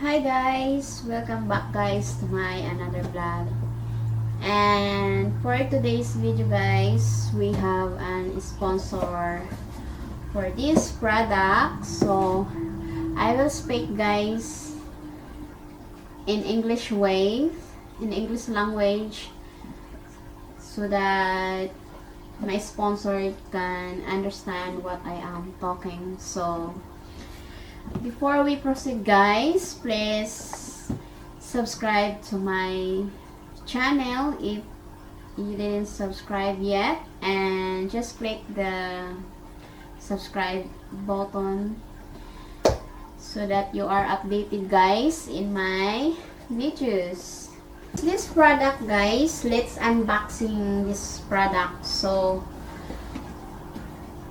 Hi guys, welcome back guys to my another vlog. And for today's video guys, we have an sponsor for this product. So I will speak guys in English way, in English language, so that my sponsor can understand what I am talking. So before we proceed guys, please subscribe to my channel if you didn't subscribe yet, and just click the subscribe button so that you are updated guys in my videos. This product guys, let's unboxing this product. So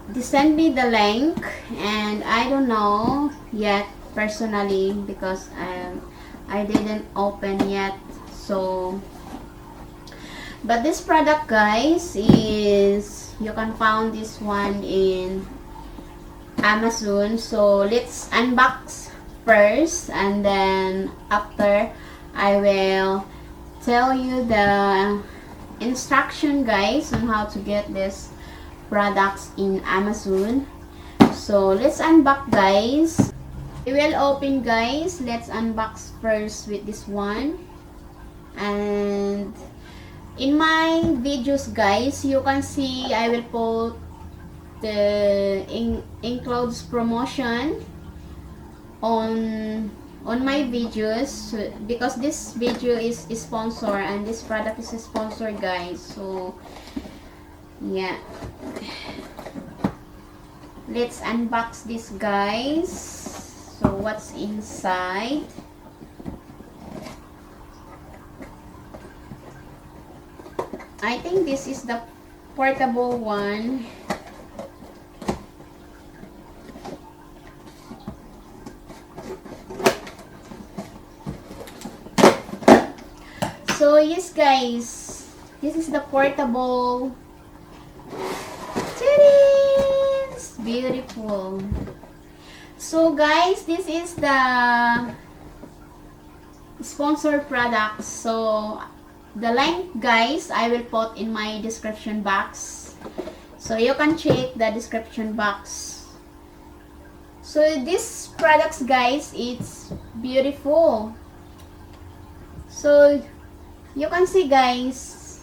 they sent me the link and I don't know yet personally because I didn't open yet. So but this product guys is, you can find this one in Amazon. So let's unbox first, and then after I will tell you the instruction guys on how to get this products in Amazon. So let's unbox guys. We will open guys. Let's unbox first with this one. And in my videos guys, you can see I will put the enclosed promotion on my videos, because this video is sponsored and this product is sponsored guys. So yeah, let's unbox this guys. So what's inside? I think this is the portable one. So yes guys, this is the portable. It's beautiful. So guys, this is the sponsored product. So the link guys I will put in my description box, so you can check the description box. So this products guys, it's beautiful. So you can see guys,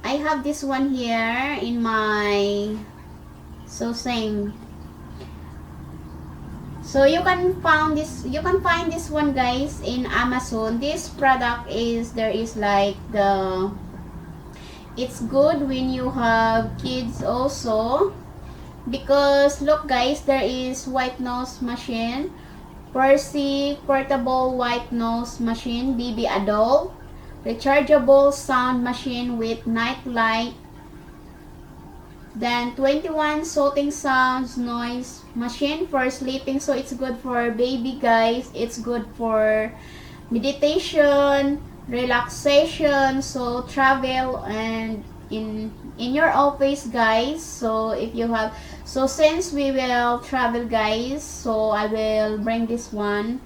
I have this one here in my, so same. So you can find this one guys in Amazon. This product is, there is like the, it's good when you have kids also, because look guys, there is white nose machine, Pursay portable white nose machine, baby adult, rechargeable sound machine with night light, then 21 soothing sounds noise machine for sleeping. So it's good for baby guys, it's good for meditation, relaxation, so travel and in your office guys. So if you have, so since we will travel guys, so I will bring this one.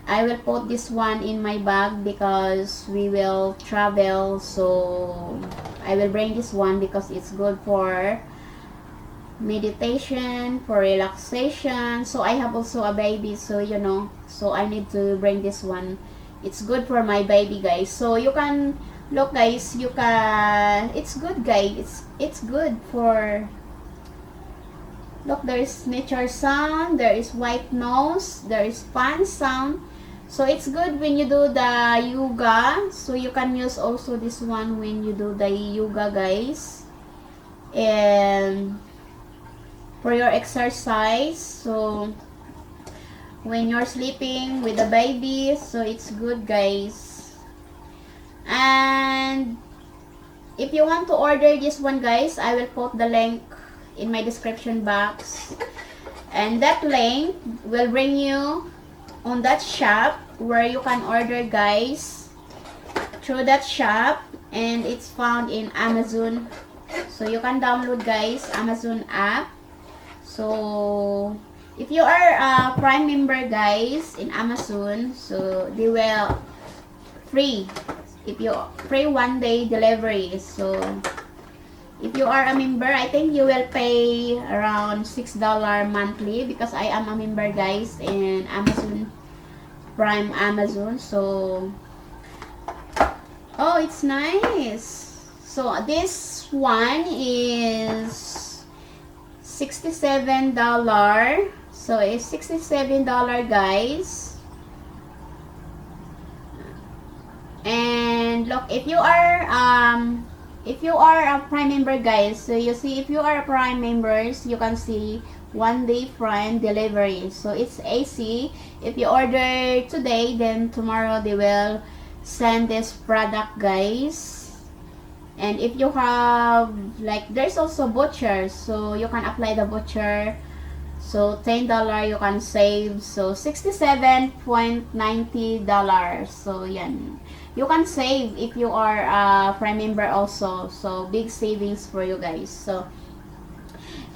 I will put this one in my bag because we will travel. So I will bring this one because it's good for meditation, for relaxation. So I have also a baby, so you know, so I need to bring this one. It's good for my baby guys. So you can look guys, you can, it's good guys, it's good for, look, there is nature sound, there is white noise, there is fan sound. So it's good when you do the yoga. So you can use also this one when you do the yoga guys, and for your exercise. So when you're sleeping with the baby, so it's good guys. And if you want to order this one guys, I will put the link in my description box, and that link will bring you on that shop where you can order guys through that shop, and it's found in Amazon. So you can download guys Amazon app. So if you are a Prime member guys in Amazon, so they will free if you free 1-day delivery. So if you are a member, I think you will pay around $6 monthly, because I am a member guys in Amazon Prime Amazon. So oh, it's nice. So this one is $67. So it's $67 guys. And look, if you are a Prime member guys, so you see, if you are a Prime members, you can see 1-day Prime delivery. So it's AC. If you order today, then tomorrow they will send this product guys. And if you have, like, there's also voucher, so you can apply the voucher. So $10 you can save. So $67.90. So yan, you can save if you are a Prime member also. So big savings for you guys. So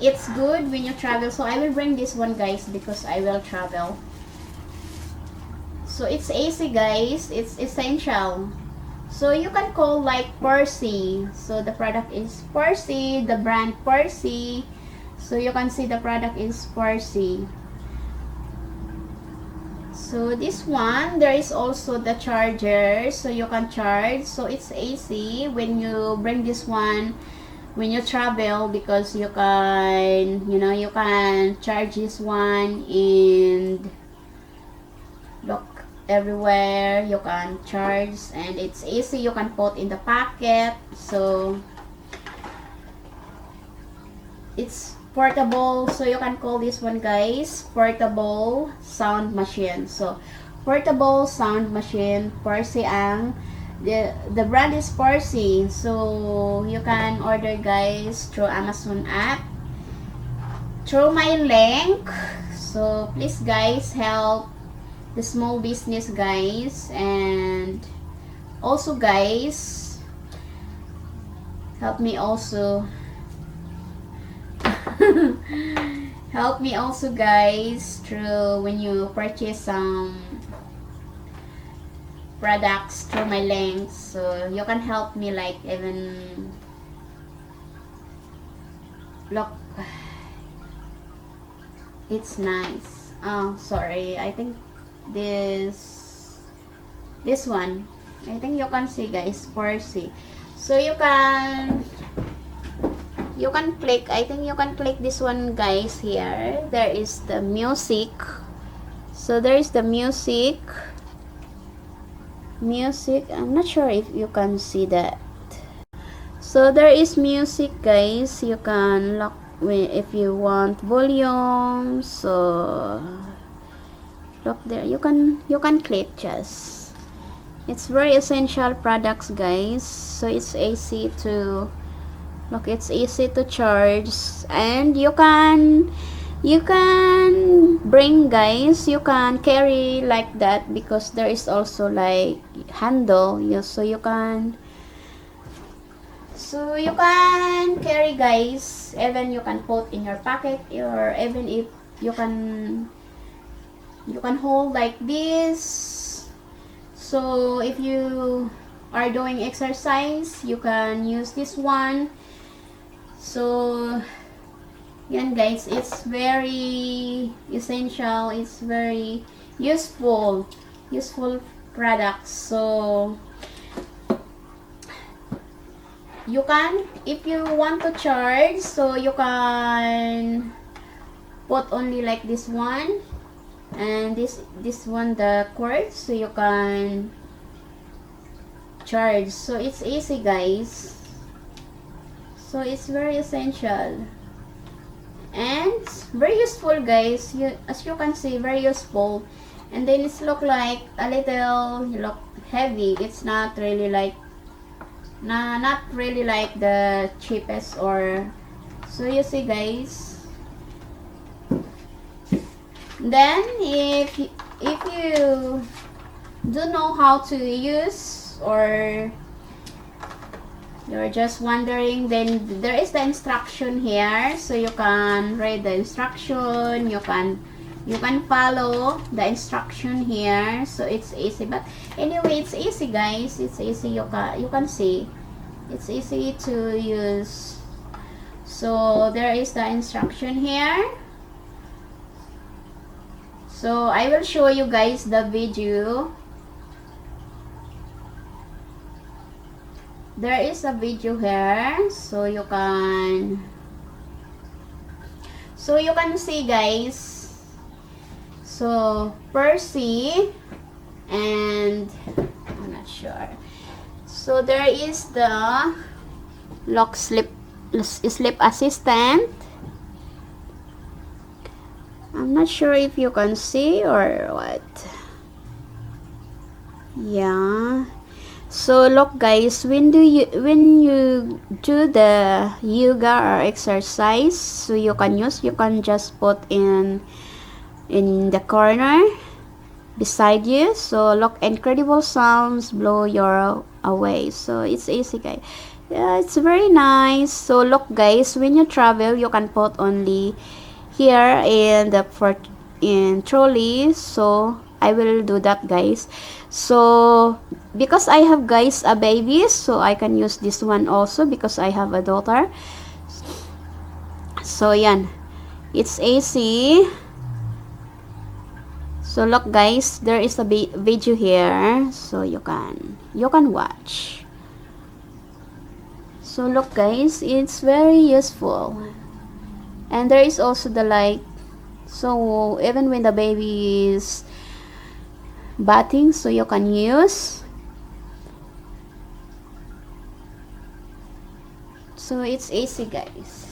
it's good when you travel. So I will bring this one guys because I will travel. So it's AC guys, it's essential. So you can call like Pursay. So the product is Pursay, the brand Pursay. So you can see the product is Pursay. So this one, there is also the charger, so you can charge. So it's AC when you bring this one when you travel, because you can, you know, you can charge this one and look everywhere you can charge, and it's easy. You can put in the pocket, so it's portable. So you can call this one guys portable sound machine. So portable sound machine, Pursay ang the brand is Pursay. So you can order guys through Amazon app, through my link. So please guys, help the small business guys, and also guys, help me also help me also guys through when you purchase some products through my links. So you can help me, like, even look, it's nice. Oh sorry, I think this one, I think you can see guys, Pursay. So you can click, I think you can click this one guys. Here there is the music. So there is the music. I'm not sure if you can see that. So there is music guys. You can lock if you want volume. So look there, you can click just. It's very essential products guys. So it's easy to look, it's easy to charge, and you can bring guys, you can carry like that, because there is also like handle. So you can carry guys, even you can put in your pocket, or even if you can hold like this. So if you are doing exercise, you can use this one. So yan guys, it's very essential, it's very useful products. So you can, if you want to charge, so you can put only like this one, and this one the cord, so you can charge. So it's easy guys. So it's very essential and very useful guys. As you can see, very useful. And then it's look like a little heavy. It's not really like not really like the cheapest, or so you see guys. Then if you don't know how to use, or you're just wondering, then there is the instruction here, so you can read the instruction. You can You can follow the instruction here, so it's easy. But anyway, it's easy, guys. It's easy. You can see it's easy to use. So there is the instruction here. So I will show you guys the video. There is a video here, so you can see, guys. So Pursay, and I'm not sure. So there is the lock sleep assistant. I'm not sure if you can see or what. Yeah. So look, guys, when you do the yoga or exercise, so you can just put in the corner beside you. So look, incredible sounds blow your away. So it's easy, guys. Yeah, it's very nice. So look, guys, when you travel, you can put only here in trolley. So I will do that, guys. So because I have, guys, a baby, so I can use this one also because I have a daughter. So yan, it's easy. So look, guys, there is a video here, so you can watch. So look, guys, it's very useful. And there is also the light, so even when the baby is bathing, so you can use. So it's easy, guys.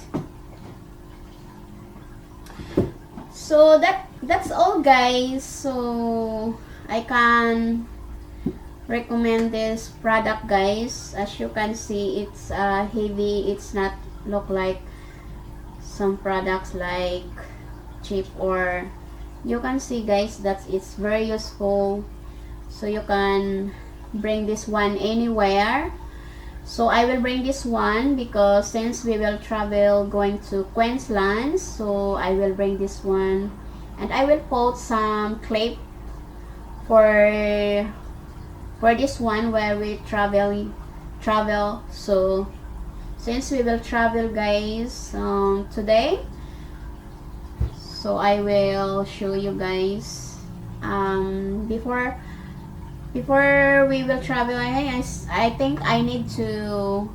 So that's all, guys. So I can recommend this product, guys. As you can see, it's heavy. It's not look like some products like cheap, or you can see, guys, that it's very useful. So you can bring this one anywhere. So I will bring this one because since we will travel going to Queensland, so I will bring this one, and I will put some clip for this one where we travel. So since we will travel, guys, today, so I will show you guys before we will travel. I think I need to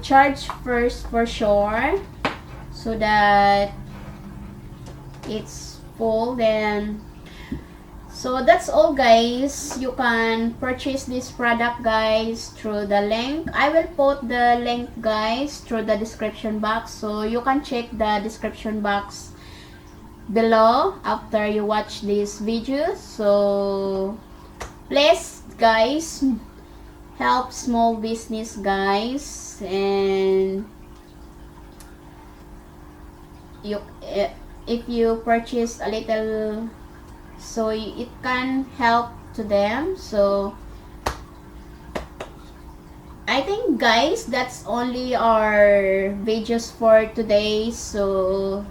charge first for sure, so that it's full. Then so that's all, guys. You can purchase this product, guys, through the link. I will put the link, guys, through the description box, so you can check the description box below after you watch this video. So please, guys, help small business, guys, and if you purchase a little, so it can help to them. So I think, guys, that's only our videos for today. So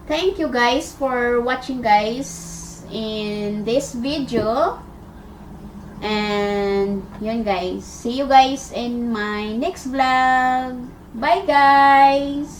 thank you, guys, for watching, guys, in this video. And yun, guys, see you guys in my next vlog. Bye, guys.